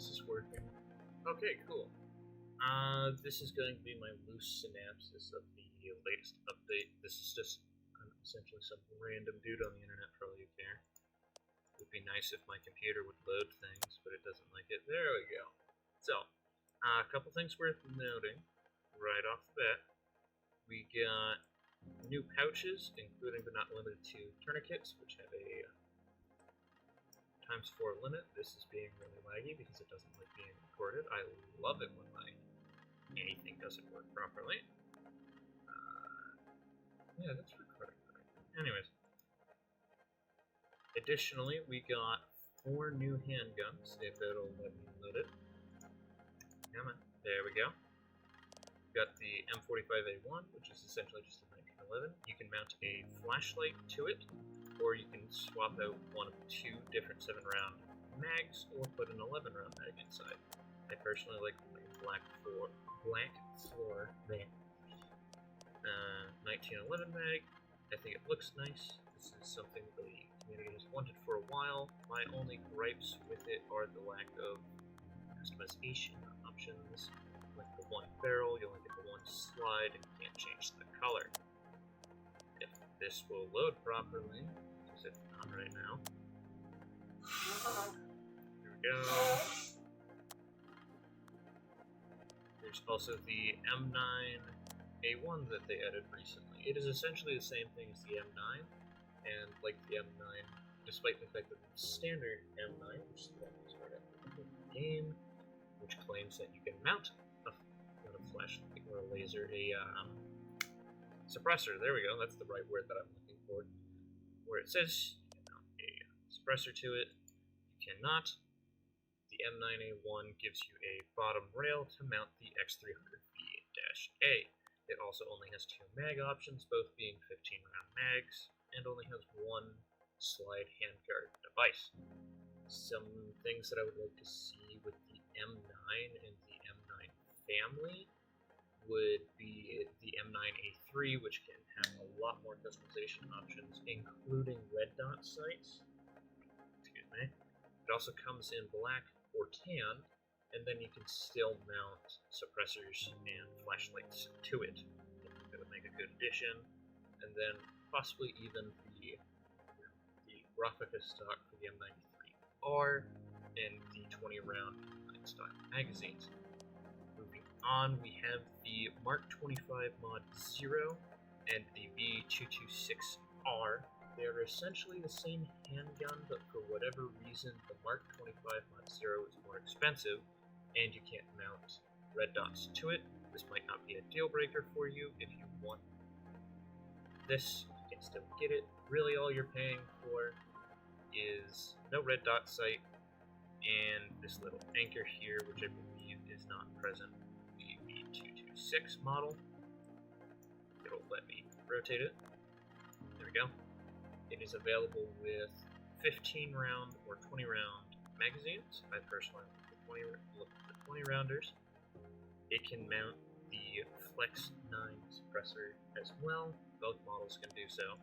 this is working. Okay, cool. This is going to be my loose synopsis of the latest update. This is just essentially some random dude on the internet for all you care. It would be nice if my computer would load things, but it doesn't like it. There we go. So, a couple things worth noting right off the bat. We got new pouches, including but not limited to tourniquets, which have a ×4 limit. This is being really laggy because it doesn't like being recorded. I love it when anything doesn't work properly. Yeah, that's recording. Anyways. Additionally, we got 4 new handguns, if it'll let me load it. Come on. There we go. We got the M45A1, which is essentially just a 1911. You can mount a flashlight to it, or you can swap out one of 2 different 7-round mags, or put an 11-round mag inside. I personally like the black floor 1911 mag. I think it looks nice. This is something the community has wanted for a while. My only gripes with it are the lack of customization options. Like the one barrel, you only get the one slide, and you can't change the color. If this will load properly, because it's not right now. Here we go. There's also the M9A1 that they added recently. It is essentially the same thing as the M9, and like the M9, despite the fact that the standard M9, which is the one that's right after the game, which claims that you can mount not a flashlight or a laser, a suppressor. There we go. That's the right word that I'm looking for. Where it says you can mount a suppressor to it, you cannot. The M9A1 gives you a bottom rail to mount the X300V-A. It also only has 2 mag options, both being 15-round mags, and only has 1 slide handguard device. Some things that I would like to see with the M9 and the M9 family would be the M9A3, which can have a lot more customization options, including red dot sights. Excuse me. It also comes in black or tan, and then you can still mount suppressors and flashlights to it. I think that would make a good addition. And then possibly even the Graphica stock for the M93R and the 20-round stock magazines. Moving on, we have the Mark 25 Mod 0 and the V226R. They are essentially the same handgun, but for whatever reason, the Mark 25 Mod 0 is more expensive, and you can't mount red dots to it. This might not be a deal breaker for you. If you want this, you can still get it. Really, all you're paying for is no red dot sight and this little anchor here, which I believe is not present in the V226 model. It'll let me rotate it. There we go. It is available with 15-round or 20-round magazines. I personally look at the 20-rounders. It can mount the Flex 9 suppressor as well. Both models can do so.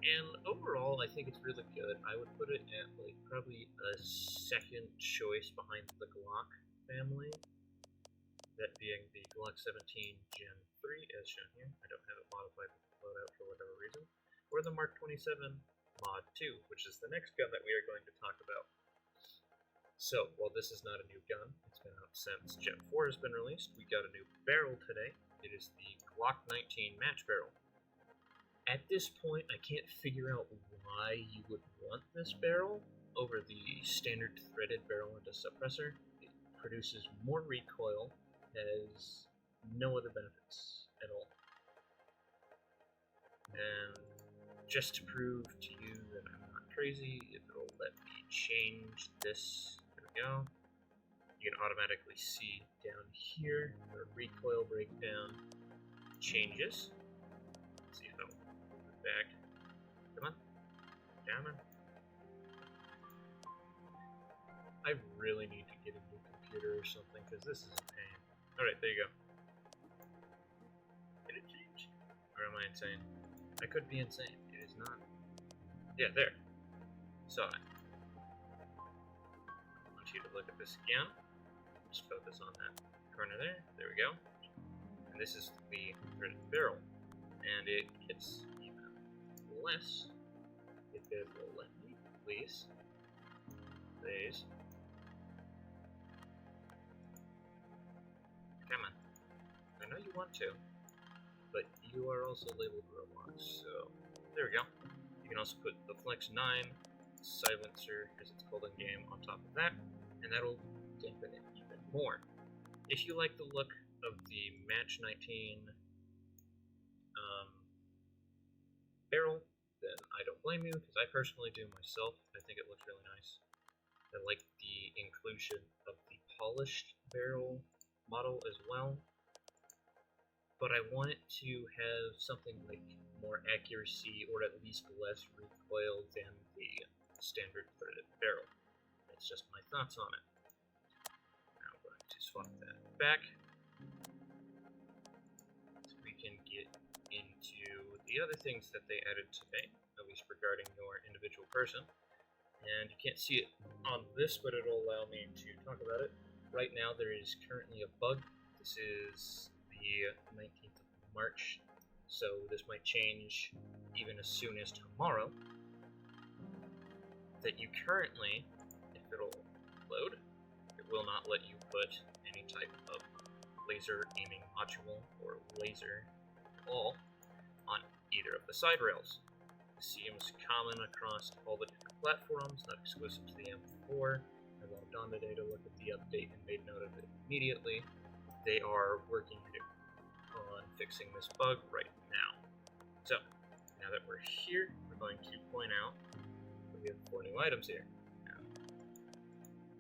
And overall, I think it's really good. I would put it at like probably a second choice behind the Glock family. That being the Glock 17 Gen 3, as shown here. I don't have it modified with the loadout for whatever reason. Or the Mark 27 Mod 2, which is the next gun that we are going to talk about. So, while this is not a new gun, it's been out since Gen 4 has been released, we got a new barrel today. It is the Glock 19 match barrel. At this point, I can't figure out why you would want this barrel over the standard threaded barrel and a suppressor. It produces more recoil, has no other benefits at all. And just to prove to you that I'm not crazy, if it'll let me change this, there we go. You can automatically see down here the recoil breakdown changes. Let's see if I'll move it back. Come on. Down. I really need to get a new computer or something, because this is a pain. Alright, there you go. Did it change? Or am I insane? I could be insane. It is not. Yeah, there. Saw it. I want you to a look at this again. Just focus on that corner there. There we go. And this is the threaded barrel. And it gets even less if it will let me, please. Please. Come on. I know you want to, but you are also labeled robots, so there we go. You can also put the Flex 9 silencer, as it's called in game, on top of that, and that'll dampen it even more. If you like the look of the Match 19 barrel, then I don't blame you, because I personally do myself. I think it looks really nice. I like the inclusion of the polished barrel model as well, but I want it to have something like more accuracy, or at least less recoil than the standard threaded barrel. That's just my thoughts on it. Now I'm going to swap that back, so we can get into the other things that they added today, at least regarding your individual person. And you can't see it on this, but it'll allow me to talk about it. Right now there is currently a bug. This is the 19th of March, so this might change even as soon as tomorrow. That you currently, if it'll load, it will not let you put any type of laser aiming module or laser at all on either of the side rails. This seems common across all the different platforms, not exclusive to the M4. I logged on today to look at the update and made note of it immediately. They are working on fixing this bug right now. So, now that we're here, we're going to point out that we have 4 new items here. Now,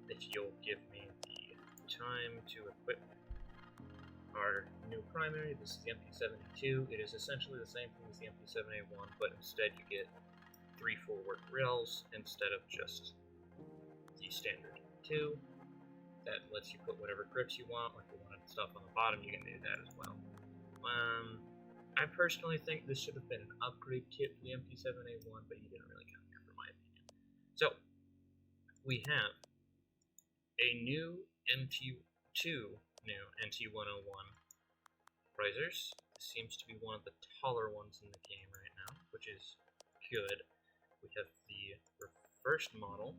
if you'll give me the time to equip our new primary, this is the MP72. It is essentially the same thing as the MP7A1, but instead you get 3 full work rails instead of just the standard 2. That lets you put whatever grips you want, like the one stuff on the bottom, you can do that as well. I personally think this should have been an upgrade kit for the MP7A1, but you didn't really come here, for my opinion. So, we have a new new NT101 risers. This seems to be one of the taller ones in the game right now, which is good. We have the reversed model.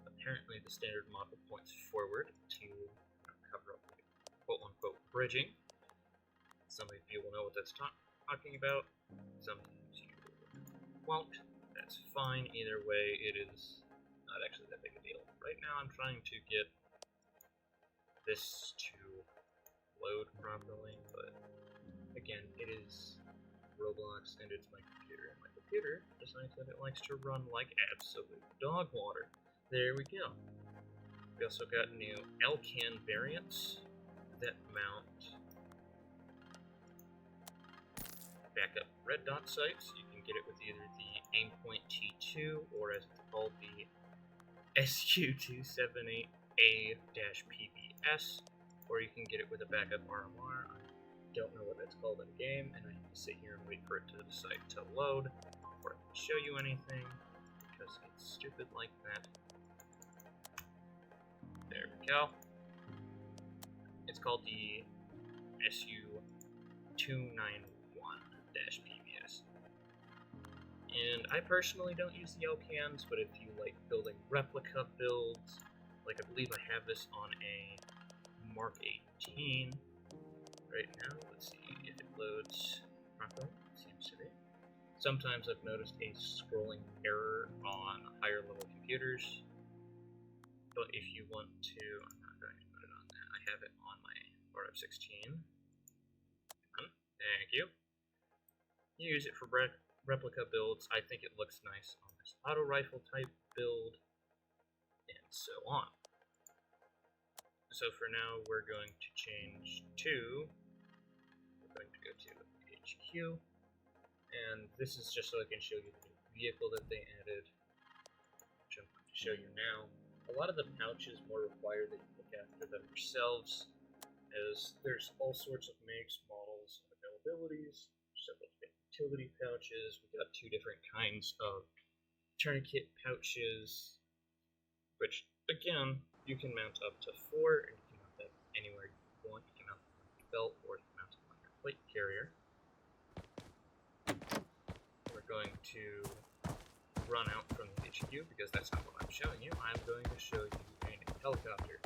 Apparently the standard model points forward to cover up the quote-unquote bridging. Some of you will know what that's talking about. Some of you won't. That's fine. Either way, it is not actually that big a deal. Right now I'm trying to get this to load properly, but again, it is Roblox and it's my computer, and my computer decides that it likes to run like absolute dog water. There we go. We also got new LCAN variants that mount backup red dot sights. You can get it with either the Aimpoint T2 or, as it's called, the SU278A-PBS, or you can get it with a backup RMR. I don't know what that's called in game, and I have to sit here and wait for it to decide to load before I can show you anything, because it's stupid like that. There we go. It's called the SU291-PBS. And I personally don't use the LCANs, but if you like building replica builds, like I believe I have this on a Mark 18 right now. Let's see if it loads properly. It seems to be. Sometimes I've noticed a scrolling error on higher level computers, but if you want to, I'm not going to put it on that. I have it on my RF16. Thank you. You use it for replica builds. I think it looks nice on this auto rifle type build, and so on. So for now, we're going to change to, we're going to go to HQ, and this is just so I can show you the new vehicle that they added, which I'm going to show you now. A lot of the pouches more require that you look after them yourselves, as there's all sorts of makes, models, and availabilities. Several different utility pouches. We've got 2 different kinds of tourniquet pouches, which again You can mount up to 4, and you can mount that anywhere you want. You can mount it on your belt, or you can mount it on your plate carrier. We're going to run out from the HQ, because that's not what I'm showing you. I'm going to show you a helicopter.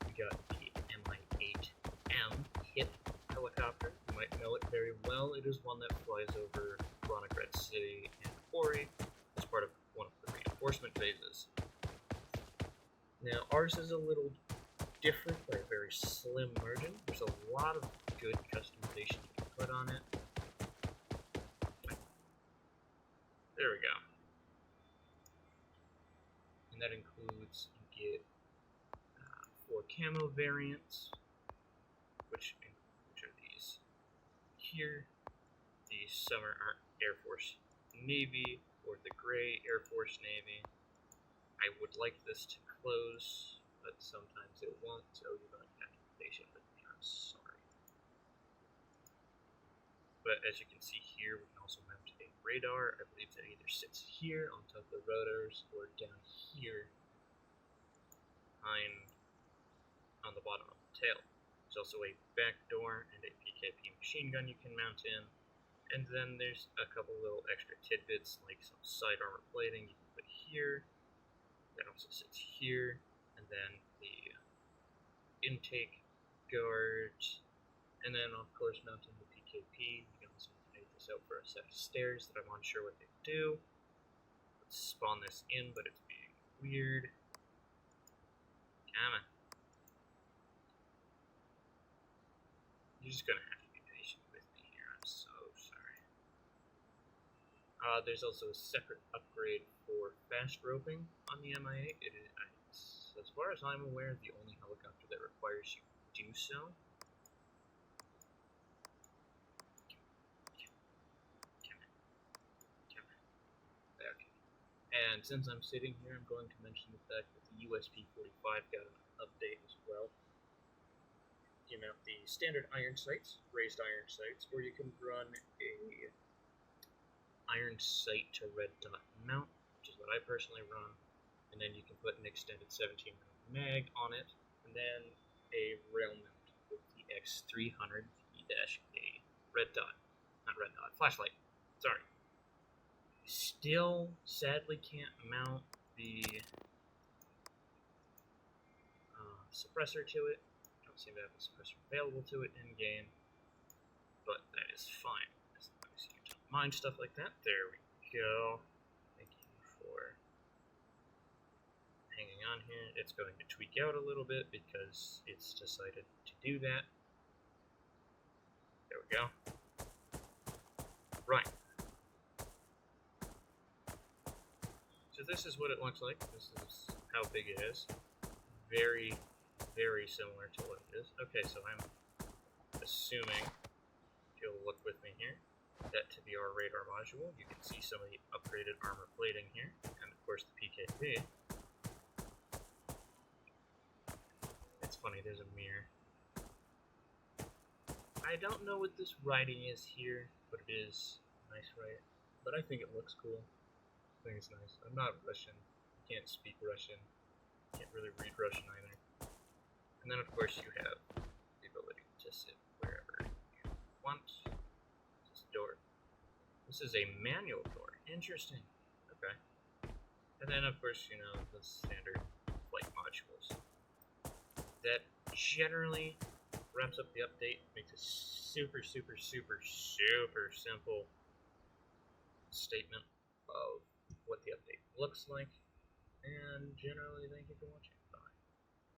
We got the Mi-8M HIT helicopter. You might know it very well. It is one that flies over Ronagret City and Ori as part of one of the reinforcement phases. Now, ours is a little different by a very slim margin. There's a lot of good customization you can put on it. There we go. And that includes, you get 4 camo variants, which are these here, the Summer Air Force Navy, or the Gray Air Force Navy. I would like this to close, but sometimes it won't, so you're going to have to be patient with me. I'm sorry. But as you can see here, we can also mount a radar. I believe that either sits here on top of the rotors or down here behind on the bottom of the tail. There's also a back door and a PKP machine gun you can mount in. And then there's a couple little extra tidbits like some side armor plating you can put here. That also sits here. And then the intake guards. And then of course mounting the PKP. You can also take this out for a set of stairs that I'm unsure what they do. Let's spawn this in, but it's being weird. Come on. You're just gonna have to be patient with me here. I'm so sorry. There's also a separate upgrade for fast roping on the Mi-8. It is, as far as I'm aware, the only helicopter that requires you to do so. Okay. And since I'm sitting here, I'm going to mention the fact that the USP-45 got an update as well. You mount the standard iron sights, raised iron sights, or you can run a iron sight to red dot mount, which is what I personally run, and then you can put an extended 17 round mag on it, and then a rail mount with the X300 V-A red dot, not red dot, flashlight, sorry. Still, sadly, can't mount the suppressor to it. Don't seem to have a suppressor available to it in game, but that is fine as long as you don't mind stuff like that. There we go. Thank you for hanging on here. It's going to tweak out a little bit because it's decided to do that. There we go. Right. So this is what it looks like. This is how big it is. Very, very similar to what it is. Okay, so I'm assuming, if you'll look with me here, that to be our radar module. You can see some of the upgraded armor plating here, and of course the PKP. It's funny, there's a mirror. I don't know what this writing is here, but it is nice writing. But I think it looks cool. I think it's nice. I'm not Russian. I can't speak Russian. Can't really read Russian either. And then of course you have the ability to sit wherever you want. This door. This is a manual door. Interesting. Okay. And then of course, you know, the standard flight modules. That generally wraps up the update, makes a super, super, super, super simple statement of what the update looks like. And generally, thank you for watching.